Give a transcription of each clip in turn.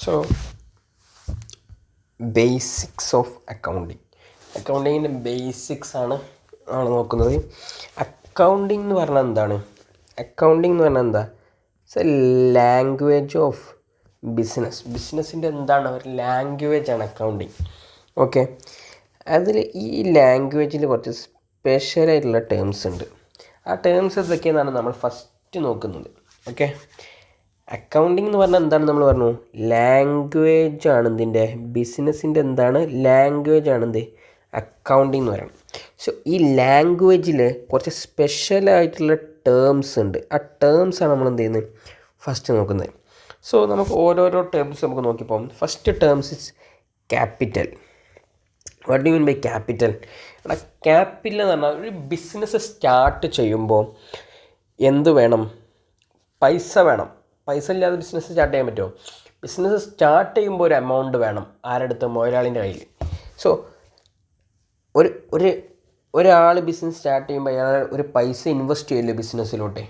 So basics of അക്കൗണ്ടിങ്ങിൻ്റെ basics ആണ് നോക്കുന്നത്. Accounting എന്ന് പറഞ്ഞാൽ എന്താണ്? അക്കൗണ്ടിങ് എന്ന് പറഞ്ഞാൽ എന്താ? ഇറ്റ്സ് എ ലാംഗ്വേജ് ഓഫ് ബിസിനസ്സിൻ്റെ എന്താണ് ഒരു ലാംഗ്വേജാണ് അക്കൗണ്ടിങ്. ഓക്കെ, അതിൽ ഈ ലാംഗ്വേജിൽ കുറച്ച് സ്പെഷ്യലായിട്ടുള്ള ടേംസ് ഉണ്ട്. ആ ടേംസ് എന്തൊക്കെയെന്നാണ് നമ്മൾ ഫസ്റ്റ് നോക്കുന്നത്. ഓക്കെ, അക്കൗണ്ടിങ് എന്ന് പറഞ്ഞാൽ എന്താണ് നമ്മൾ പറഞ്ഞു? ലാംഗ്വേജ് ആണ് ഇതിൻ്റെ ബിസിനസ്സിൻ്റെ എന്താണ് ലാംഗ്വേജ് ആണെന്ത് അക്കൗണ്ടിങ് എന്ന് പറയുന്നത്. സോ ഈ ലാംഗ്വേജിൽ കുറച്ച് സ്പെഷ്യലായിട്ടുള്ള ടേംസ് ഉണ്ട്. ആ ടേംസാണ് നമ്മൾ എന്ത് ചെയ്യുന്നത് ഫസ്റ്റ് നോക്കുന്നത്. സോ നമുക്ക് ഓരോരോ ടേംസ് നമുക്ക് നോക്കിപ്പോകും. First terms is capital. What do you mean by capital? എടാ, ക്യാപിറ്റൽ എന്ന് പറഞ്ഞാൽ ഒരു ബിസിനസ് സ്റ്റാർട്ട് ചെയ്യുമ്പോൾ എന്ത് വേണം? പൈസ വേണം. പൈസ ഇല്ലാതെ ബിസിനസ് സ്റ്റാർട്ട് ചെയ്യാൻ പറ്റുമോ? ബിസിനസ് സ്റ്റാർട്ട് ചെയ്യുമ്പോൾ ഒരു എമൗണ്ട് വേണം. ആരെടുത്ത്? മുതലാളിൻ്റെ കയ്യിൽ. സോ ഒരാൾ ബിസിനസ് സ്റ്റാർട്ട് ചെയ്യുമ്പോൾ അയാൾ ഒരു പൈസ ഇൻവെസ്റ്റ് ചെയ്യില്ലേ ബിസിനസ്സിലോട്ട്,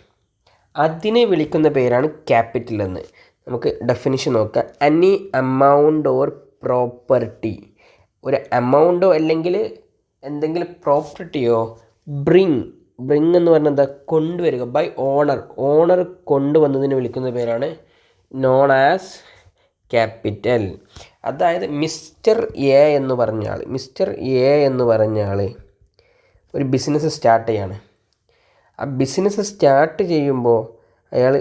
അതിനെ വിളിക്കുന്ന പേരാണ് ക്യാപിറ്റൽ എന്ന്. നമുക്ക് ഡെഫിനിഷൻ നോക്കാം. എനി എമൗണ്ട് ഓർ പ്രോപ്പർട്ടി, ഒരു എമൗണ്ടോ അല്ലെങ്കിൽ എന്തെങ്കിലും പ്രോപ്പർട്ടിയോ ബ്രിങ് എന്ന് പറഞ്ഞാൽ എന്താ? കൊണ്ടുവരിക. ബൈ ഓണർ കൊണ്ടുവന്നതിന് വിളിക്കുന്ന പേരാണ് നോൺ ആസ് ക്യാപിറ്റൽ. അതായത് മിസ്റ്റർ എ എന്ന് പറഞ്ഞ ആൾ ഒരു ബിസിനസ് സ്റ്റാർട്ട് ചെയ്യാണ്. ആ ബിസിനസ് സ്റ്റാർട്ട് ചെയ്യുമ്പോൾ അയാൾ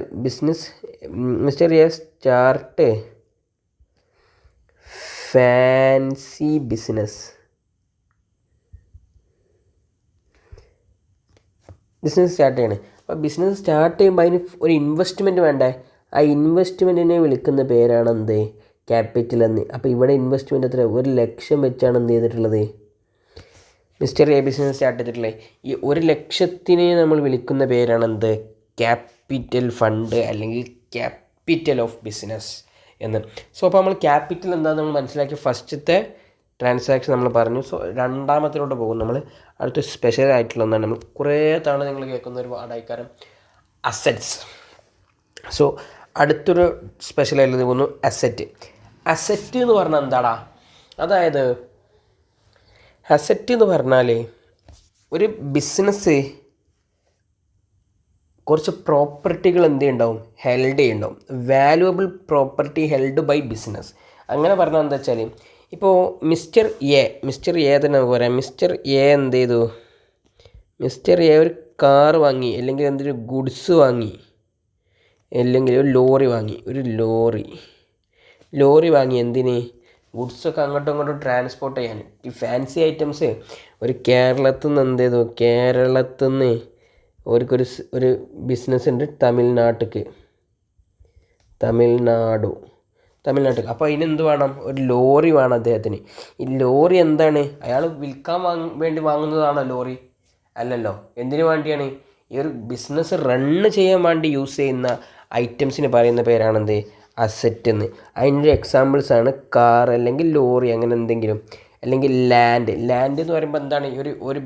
mister A start fancy business start ചെയ്യണം. അപ്പോൾ ബിസിനസ് സ്റ്റാർട്ട് ചെയ്യുമ്പോൾ അതിന് ഒരു ഇൻവെസ്റ്റ്മെൻറ്റ് വേണ്ടേ? ആ ഇൻവെസ്റ്റ്മെൻറ്റിനെ വിളിക്കുന്ന പേരാണ് എന്ത്? ക്യാപിറ്റൽ എന്ന്. അപ്പോൾ ഇവിടെ ഇൻവെസ്റ്റ്മെൻറ്റ് എത്ര? 1,00,000 വെച്ചാണ് എന്ത് ചെയ്തിട്ടുള്ളത്? മിസ്റ്റർ എ ബിസിനസ് സ്റ്റാർട്ട് ചെയ്തിട്ടുള്ളത്. ഈ 1,00,000 നമ്മൾ വിളിക്കുന്ന പേരാണ് എന്ത്? ക്യാപിറ്റൽ ഫണ്ട് അല്ലെങ്കിൽ ക്യാപിറ്റൽ ഓഫ് ബിസിനസ് എന്ന്. സോ അപ്പോൾ നമ്മൾ ക്യാപിറ്റൽ എന്താണെന്ന് നമ്മൾ മനസ്സിലാക്കി. ഫസ്റ്റത്തെ ട്രാൻസാക്ഷൻ നമ്മൾ പറഞ്ഞു. സോ രണ്ടാമത്തിലോട്ട് പോകും നമ്മൾ. അടുത്ത സ്പെഷ്യൽ ആയിട്ടുള്ള ഒന്നാണ്. നമ്മൾ കുറേ തവണ നിങ്ങൾ കേൾക്കുന്ന ഒരു വാടായിക്കാരം അസറ്റ്സ്. സോ അടുത്തൊരു സ്പെഷ്യലായിട്ട് പോകുന്നു അസറ്റ് എന്ന് പറഞ്ഞാൽ എന്താടാ? അതായത് അസറ്റ് എന്ന് പറഞ്ഞാൽ ഒരു ബിസിനസ് കുറച്ച് പ്രോപ്പർട്ടികൾ എന്ത് ഉണ്ടാവും? ഹെൽഡ് ചെയ്യുന്നുണ്ടാവും. Valuable property held by business. അങ്ങനെ പറഞ്ഞാൽ എന്താ വെച്ചാൽ, ഇപ്പോൾ മിസ്റ്റർ എ തന്നെ നമുക്ക് പറയാം. മിസ്റ്റർ എ എന്ത് ചെയ്തു? മിസ്റ്റർ എ ഒരു കാർ വാങ്ങി, അല്ലെങ്കിൽ എന്തൊരു ഗുഡ്സ് വാങ്ങി, അല്ലെങ്കിൽ ഒരു ലോറി വാങ്ങി. എന്തിന്? ഗുഡ്സൊക്കെ അങ്ങോട്ടും ഇങ്ങോട്ടും ട്രാൻസ്പോർട്ട് ചെയ്യാൻ. ഈ ഫാൻസി ഐറ്റംസ് ഒരു കേരളത്തിൽ നിന്ന് എന്ത് ചെയ്തു? കേരളത്തിൽ നിന്ന് ഒരു ബിസിനസ് ഉണ്ട് തമിഴ്നാട്ടിൽ. അപ്പോൾ അതിനെന്ത് വേണം? ഒരു ലോറി വേണം അദ്ദേഹത്തിന്. ഈ ലോറി എന്താണ്? അയാൾ വിൽക്കാൻ വേണ്ടി വാങ്ങുന്നതാണോ ലോറി? അല്ലല്ലോ. എന്തിനു വേണ്ടിയാണ്? ഈ ഒരു ബിസിനസ് റണ്ണ് ചെയ്യാൻ വേണ്ടി യൂസ് ചെയ്യുന്ന ഐറ്റംസിന് പറയുന്ന പേരാണെന്ത്? അസറ്റ് എന്ന്. അതിൻ്റെ എക്സാമ്പിൾസാണ് കാർ, അല്ലെങ്കിൽ ലോറി, അങ്ങനെ എന്തെങ്കിലും. അല്ലെങ്കിൽ ലാൻഡ് എന്ന് പറയുമ്പോൾ എന്താണ്? ഒരു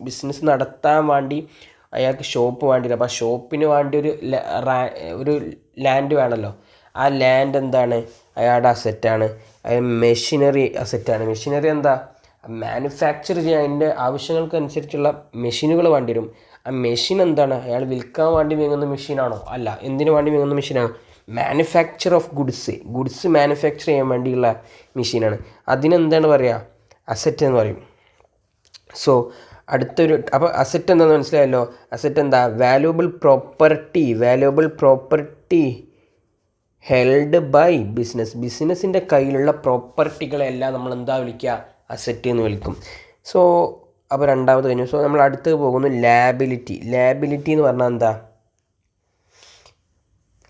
ബിസിനസ് നടത്താൻ വേണ്ടി അയാൾക്ക് ഷോപ്പ് വേണ്ടിയില്ല. അപ്പോൾ ആ ഷോപ്പിന് വേണ്ടി ഒരു ലാൻഡ് വേണമല്ലോ. ആ ലാൻഡ് എന്താണ്? അയാളുടെ അസറ്റാണ്. അത് മെഷീനറി അസറ്റാണ്. മെഷീനറി എന്താ? മാനുഫാക്ചർ ചെയ്യാൻ അതിൻ്റെ ആവശ്യങ്ങൾക്കനുസരിച്ചുള്ള മെഷീനുകൾ വേണ്ടി വരും. ആ മെഷീൻ എന്താണ്? അയാൾ വിൽക്കാൻ വേണ്ടി വാങ്ങുന്ന മെഷീനാണോ? അല്ല. എന്തിനു വേണ്ടി വാങ്ങുന്ന മെഷീനാണ്? മാനുഫാക്ചർ ഓഫ് ഗുഡ്സ് മാനുഫാക്ചർ ചെയ്യാൻ വേണ്ടിയുള്ള മെഷീനാണ്. അതിനെന്താണ് പറയുക? അസറ്റ് എന്ന് പറയും. സോ അപ്പോൾ അസറ്റ് എന്താണെന്ന് മനസ്സിലായല്ലോ. അസറ്റ് എന്താ? വാല്യുവബിൾ പ്രോപ്പർട്ടി ഹെൽഡ് ബൈ ബിസിനസ്സിൻ്റെ കയ്യിലുള്ള പ്രോപ്പർട്ടികളെല്ലാം നമ്മൾ എന്താ വിളിക്കുക? അസറ്റ് എന്ന് വിളിക്കും. സോ അപ്പോൾ രണ്ടാമത് കഴിഞ്ഞു. സോ നമ്മൾ അടുത്ത് പോകുന്നു ലാബിലിറ്റി എന്ന് പറഞ്ഞാൽ എന്താ?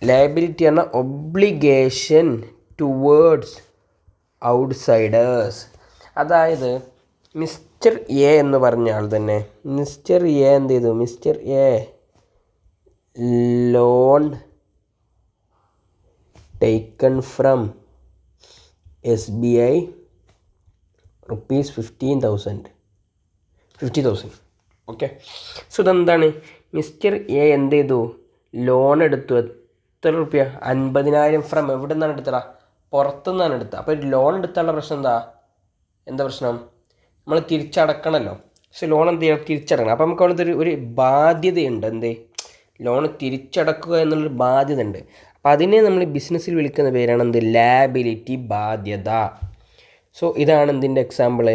ലാബിലിറ്റി പറഞ്ഞാൽ ഒബ്ലിഗേഷൻ ടുവേർഡ്സ് ഔട്ട്സൈഡേഴ്സ്. അതായത് മിസ്റ്റർ എ എന്ന് പറഞ്ഞ ആൾ തന്നെ, മിസ്റ്റർ എ എന്ത് ചെയ്തു? Mister A loan taken from SBI ₹50,000. Okay, so ഇതെന്താണ്? മിസ്റ്റർ എ എന്ത് ചെയ്തു? ലോൺ എടുത്തു. എത്ര രൂപ? 50,000 ഫ്രം എവിടെ നിന്നാണ് എടുത്തടാ? പുറത്തുനിന്നാണ് എടുത്തത്. അപ്പോൾ ഒരു ലോൺ എടുത്താലുള്ള പ്രശ്നം എന്താ പ്രശ്നം? നമ്മൾ തിരിച്ചടക്കണമല്ലോ. പക്ഷെ ലോൺ എന്ത് ചെയ്യണം? തിരിച്ചടക്കണം. അപ്പോൾ നമുക്ക് അവിടുത്തെ ഒരു ബാധ്യതയുണ്ട്. ലോൺ തിരിച്ചടക്കുക എന്നുള്ളൊരു ബാധ്യത ഉണ്ട്. അപ്പോൾ അതിനെ നമ്മൾ ബിസിനസ്സിൽ വിളിക്കുന്ന പേരാണ് ലാബിലിറ്റി, ബാധ്യത. സോ ഇതാണ് ഇതിൻ്റെ എക്സാമ്പിൾ,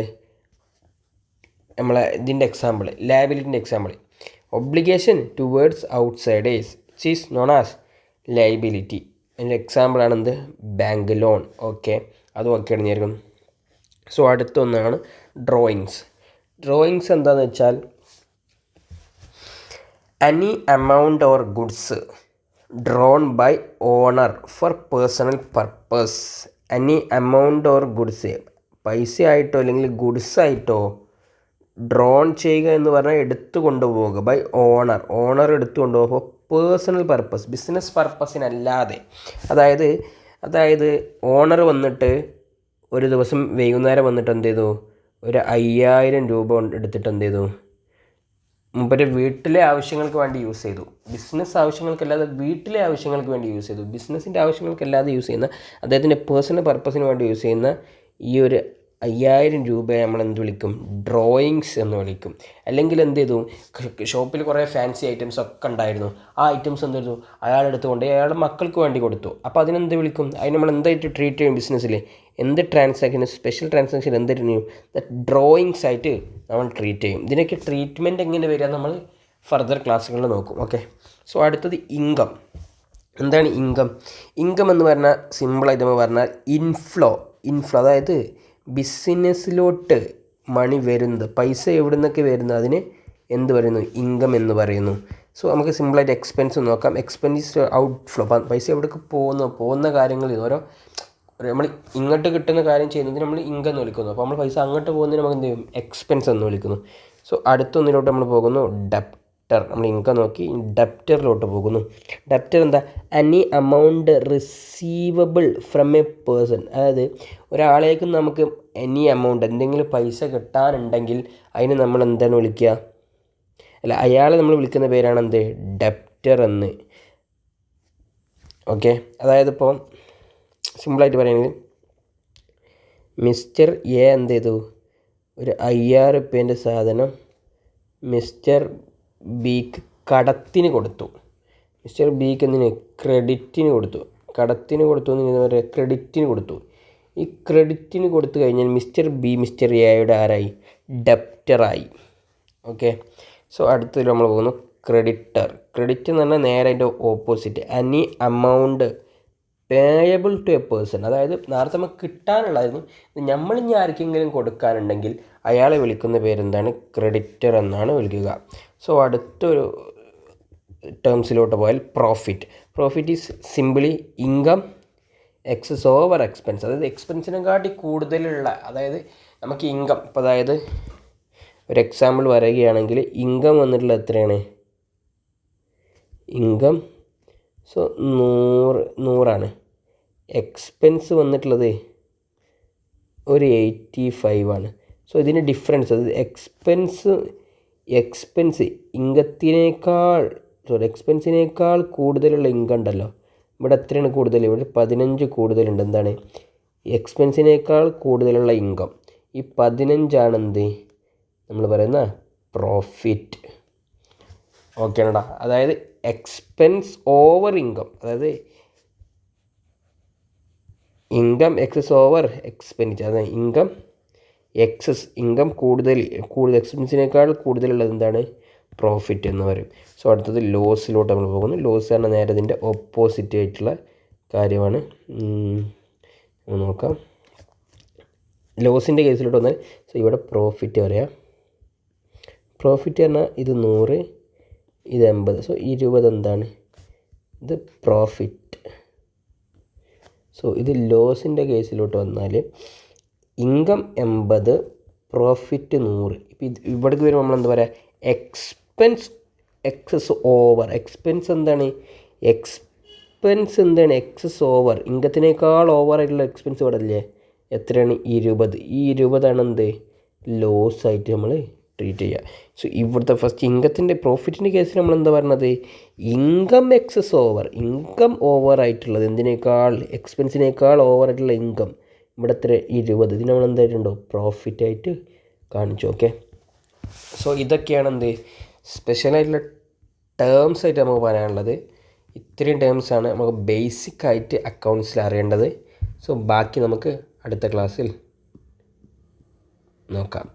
ഇതിൻ്റെ എക്സാമ്പിൾ, ലാബിലിറ്റിൻ്റെ example. Obligation towards outsiders is known as liability. അതിൻ്റെ എക്സാമ്പിളാണ് ബാങ്ക് ലോൺ. ഓക്കെ, അതും ഒക്കെ അണിഞ്ഞിരിക്കും. സോ അടുത്തൊന്നാണ് ഡ്രോയിങ്സ്. ഡ്രോയിങ്സ് എന്താണെന്ന് വെച്ചാൽ any amount or goods drawn by owner for personal purpose. any amount or goods, പൈസ ആയിട്ടോ അല്ലെങ്കിൽ ഗുഡ്സ് ആയിട്ടോ ഡ്രോൺ ചെയ്യുക എന്ന് പറഞ്ഞാൽ എടുത്തു കൊണ്ടുപോവുക. ബൈ ഓണർ എടുത്തു കൊണ്ടുപോകുമ്പോൾ പേഴ്സണൽ പർപ്പസ്, ബിസിനസ് പർപ്പസിനല്ലാതെ. അതായത് ഓണർ വന്നിട്ട് ഒരു ദിവസം വൈകുന്നേരം വന്നിട്ട് എന്ത് ചെയ്തു, ഒരു 5000 രൂപ എടുത്തിട്ട് എന്ത് ചെയ്തു, മുമ്പ് വീട്ടിലെ ആവശ്യങ്ങൾക്ക് വേണ്ടി യൂസ് ചെയ്തു. ബിസിനസ് ആവശ്യങ്ങൾക്കല്ലാതെ വീട്ടിലെ ആവശ്യങ്ങൾക്ക് വേണ്ടി യൂസ് ചെയ്തു. ബിസിനസ്സിൻ്റെ ആവശ്യങ്ങൾക്കല്ലാതെ യൂസ് ചെയ്യുന്ന, അദ്ദേഹത്തിൻ്റെ പേഴ്സണൽ പർപ്പസിന് വേണ്ടി യൂസ് ചെയ്യുന്ന ഈ ഒരു 5000 രൂപയെ നമ്മൾ എന്ത് വിളിക്കും? ഡ്രോയിങ്സ് എന്ന് വിളിക്കും. അല്ലെങ്കിൽ എന്ത് ചെയ്തു, ഷോപ്പിൽ കുറേ ഫാൻസി ഐറ്റംസ് ഒക്കെ ഉണ്ടായിരുന്നു. ആ ഐറ്റംസ് എന്ത് ചെയ്തു, അയാളെടുത്തുകൊണ്ട് അയാളുടെ മക്കൾക്ക് വേണ്ടി കൊടുത്തു. അപ്പോൾ അതിനെന്ത് വിളിക്കും? അതിന് നമ്മൾ എന്തായിട്ട് ട്രീറ്റ് ചെയ്യും? ബിസിനസ്സിൽ എന്ത് ട്രാൻസാക്ഷൻ, സ്പെഷ്യൽ ട്രാൻസാക്ഷൻ എന്തിട്ട് ചെയ്യും? ഡ്രോയിങ്സ് ആയിട്ട് നമ്മൾ ട്രീറ്റ് ചെയ്യും. ഇതിനൊക്കെ ട്രീറ്റ്മെൻറ്റ് എങ്ങനെ വരിക നമ്മൾ ഫർദർ ക്ലാസ്സുകളിൽ നോക്കും. ഓക്കെ, സോ അടുത്തത് ഇൻകം. എന്താണ് ഇൻകം? ഇൻകം എന്ന് പറഞ്ഞാൽ സിമ്പിളായിട്ട് നമ്മൾ പറഞ്ഞാൽ ഇൻഫ്ലോ, അതായത് ബിസിനസ്സിലോട്ട് മണി വരുന്നത്, പൈസ എവിടെ നിന്നൊക്കെ വരുന്നത്, അതിന് എന്ത് പറയുന്നു? ഇൻകം എന്ന് പറയുന്നു. സോ നമുക്ക് സിമ്പിളായിട്ട് എക്സ്പെൻസ് നോക്കാം. എക്സ്പെൻസ് ഔട്ട്ഫ്ലോ, പൈസ എവിടേക്ക് പോകുന്ന കാര്യങ്ങൾ, നമ്മൾ ഇങ്ങോട്ട് കിട്ടുന്ന കാര്യം ചെയ്യുന്നതിന് നമ്മൾ ഇൻകം എന്ന് വിളിക്കുന്നു. അപ്പോൾ നമ്മൾ പൈസ അങ്ങോട്ട് പോകുന്നതിന് നമുക്ക് എന്ത് ചെയ്യും? എക്സ്പെൻസ് എന്ന് വിളിക്കുന്നു. സോ അടുത്തൊന്നിലോട്ട് നമ്മൾ പോകുന്നു, ഡെപ്റ്റർ. നമ്മൾ ഇൻകം നോക്കി ഡെപ്റ്ററിലോട്ട് പോകുന്നു. ഡെപ്റ്റർ എന്താ? Any amount receivable from A person. അതായത് ഒരാളേക്ക് നമുക്ക് എനി എമൗണ്ട്, എന്തെങ്കിലും പൈസ കിട്ടാനുണ്ടെങ്കിൽ അതിന് നമ്മൾ എന്താണ് വിളിക്കുക? അയാളെ നമ്മൾ വിളിക്കുന്ന പേരാണ് ഡെപ്റ്റർ എന്ന്. ഓക്കെ, അതായത് ഇപ്പോൾ സിമ്പിളായിട്ട് പറയുന്നത്, മിസ്റ്റർ എ എന്ത് ചെയ്തു, ഒരു 5000 റുപ്യേൻ്റെ സാധനം മിസ്റ്റർ ബിക്ക് കടത്തിന് കൊടുത്തു. മിസ്റ്റർ ബിക്ക് എന്തിന്? ക്രെഡിറ്റിന് കൊടുത്തു. കടത്തിന് കൊടുത്തു എന്ന് പറയുക, ക്രെഡിറ്റിന് കൊടുത്തു. ഈ ക്രെഡിറ്റിന് കൊടുത്തു കഴിഞ്ഞാൽ മിസ്റ്റർ ബി മിസ്റ്റർ എയുടെ ആരായി? ഡെപ്റ്ററായി. ഓക്കെ, സോ അടുത്തതിൽ നമ്മൾ പോകുന്നു ക്രെഡിറ്റർ. ക്രെഡിറ്റ് എന്ന് പറഞ്ഞാൽ നേരെ അതിൻ്റെ opposite, any amount payable to a person. അതായത് നേരത്തെ നമുക്ക് കിട്ടാനുള്ളതായിരുന്നു, നമ്മളിനി ആർക്കെങ്കിലും കൊടുക്കാനുണ്ടെങ്കിൽ അയാളെ വിളിക്കുന്ന പേരെന്താണ്? ക്രെഡിറ്റർ എന്നാണ് വിളിക്കുക. സോ അടുത്തൊരു ടേംസിലോട്ട് പോയാൽ profit is simply income excess over expense. അതായത് എക്സ്പെൻസിനെക്കാട്ടി കൂടുതലുള്ള, അതായത് നമുക്ക് ഇൻകം, ഇപ്പോൾ അതായത് ഒരു എക്സാമ്പിൾ പറയുകയാണെങ്കിൽ ഇൻകം വന്നിട്ടുള്ളത് എത്രയാണ്? ഇൻകം സോ 100 എക്സ്പെൻസ് വന്നിട്ടുള്ളത് ഒരു 85 ആണ്. സോ ഇതിന് ഡിഫറൻസ്, അത് എക്സ്പെൻസ് എക്സ്പെൻസിനേക്കാൾ കൂടുതലുള്ള ഇൻകം ഉണ്ടല്ലോ, ഇവിടെ എത്രയാണ് കൂടുതൽ? ഇവിടെ 15 കൂടുതലുണ്ട്. എന്താണ്? എക്സ്പെൻസിനേക്കാൾ കൂടുതലുള്ള ഇൻകം. ഈ 15 നമ്മൾ പറയുന്ന പ്രോഫിറ്റ്. ഓക്കെ ആണോടാ? അതായത് എക്സ്പെൻസ് ഓവർ ഇൻകം, അതായത് ഇൻകം എക്സസ് ഓവർ എക്സ്പെൻഡിച്ചർ. അതായത് ഇൻകം കൂടുതൽ എക്സ്പെൻസിനേക്കാൾ കൂടുതലുള്ളത് എന്താണ്? പ്രോഫിറ്റ് എന്ന് പറയും. സോ അടുത്തത് ലോസിലോട്ട് നമ്മൾ പോകുന്നു. ലോസ് പറഞ്ഞാൽ നേരെ ഇതിൻ്റെ ഓപ്പോസിറ്റ് ആയിട്ടുള്ള കാര്യമാണ്. നോക്കാം, ലോസിൻ്റെ കേസിലോട്ട് വന്നാൽ സോ ഇവിടെ പ്രോഫിറ്റ് പറയാം. പ്രോഫിറ്റ് പറഞ്ഞാൽ ഇത് 100, ഇത് 80. സോ 20 എന്താണ്? ഇത് പ്രോഫിറ്റ്. സോ ഇത് ലോസിൻ്റെ കേസിലോട്ട് വന്നാൽ ഇൻകം 80, പ്രോഫിറ്റ് 100. ഇപ്പോൾ ഇവിടേക്ക് വരുമ്പോൾ നമ്മൾ എന്താ പറയുക? Expense excess over. എക്സ്പെൻസ് എന്താണ്? Excess over. ഇൻകത്തിനേക്കാൾ ഓവറായിട്ടുള്ള എക്സ്പെൻസ് ഇവിടെ ഇല്ലേ? എത്രയാണ്? 20. ഈ 20 എന്ത്? ലോസായിട്ട് നമ്മൾ ട്രീറ്റ് ചെയ്യുക. സോ ഇവിടുത്തെ ഫസ്റ്റ് ഇൻകത്തിൻ്റെ പ്രോഫിറ്റിൻ്റെ കേസിൽ നമ്മൾ എന്താ പറഞ്ഞത്, income excess over, income over ആയിട്ടുള്ളത് എന്തിനേക്കാൾ എക്സ്പെൻസിനേക്കാൾ ഓവർ ആയിട്ടുള്ള ഇൻകം ഇവിടെ എത്ര 20, ഇതിന് നമ്മൾ എന്തായിട്ടുണ്ടോ പ്രോഫിറ്റായിട്ട് കാണിച്ചു. ഓക്കെ, സോ ഇതൊക്കെയാണ് എന്ത് സ്പെഷ്യലായിട്ടുള്ള ടേംസ് ആയിട്ട് നമുക്ക് പറയാനുള്ളത്. ഇത്രയും ടേംസാണ് നമുക്ക് ബേസിക്കായിട്ട് അക്കൗണ്ട്സിൽ അറിയേണ്ടത്. സോ ബാക്കി നമുക്ക് അടുത്ത ക്ലാസ്സിൽ നോക്കാം.